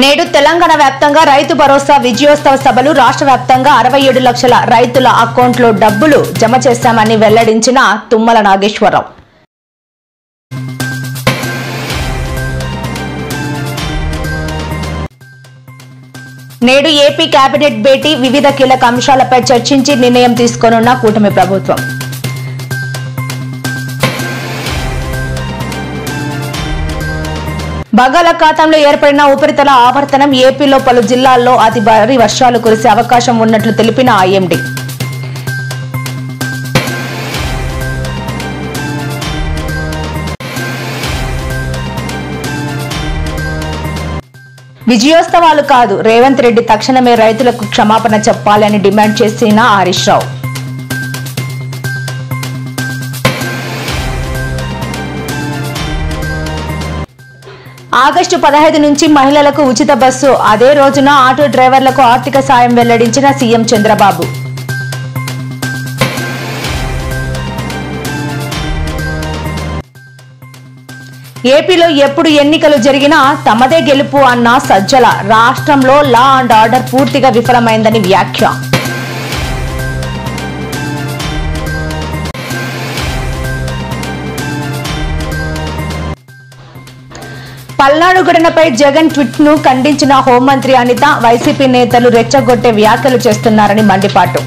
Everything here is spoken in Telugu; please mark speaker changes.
Speaker 1: నేడు తెలంగాణ వ్యాప్తంగా రైతు భరోసా విజయోత్సవ సభలు రాష్ట్ర వ్యాప్తంగా 67 లక్షల రైతుల అకౌంట్లో డబ్బులు జమ చేశామని వెల్లడించిన తుమ్మల నాగేశ్వరరావు. నేడు ఏపీ కేబినెట్ భేటీ వివిధ కీలక అంశాలపై చర్చించి నిర్ణయం తీసుకోనున్న కూటమి ప్రభుత్వం. బంగాళాఖాతంలో ఏర్పడిన ఉపరితల ఆవర్తనం ఏపీలో పలు జిల్లాల్లో అతి భారీ వర్షాలు కురిసే అవకాశం ఉన్నట్లు తెలిపిన ఐఎండీ. విజయోత్సవాలు కాదు, రేవంత్ రెడ్డి తక్షణమే రైతులకు క్షమాపణ చెప్పాలని డిమాండ్ చేసిన హరీష్ రావు. ఆగస్టు 15 నుంచి మహిళలకు ఉచిత బస్సు, అదే రోజున ఆటో డ్రైవర్లకు ఆర్థిక సాయం వెల్లడించిన సీఎం చంద్రబాబు. ఏపీలో ఎప్పుడు ఎన్నికలు జరిగినా తమదే గెలుపు అన్న సజ్జల, రాష్ట్రంలో లా అండ్ ఆర్డర్ పూర్తిగా విఫలమైందని వ్యాఖ్య. పల్నాడు ఘటనపై జగన్ ట్వీట్ ను ఖండించిన హోంమంత్రి అనిత, వైసీపీ నేతలు రెచ్చగొట్టే వ్యాఖ్యలు చేస్తున్నారని మండిపాటు.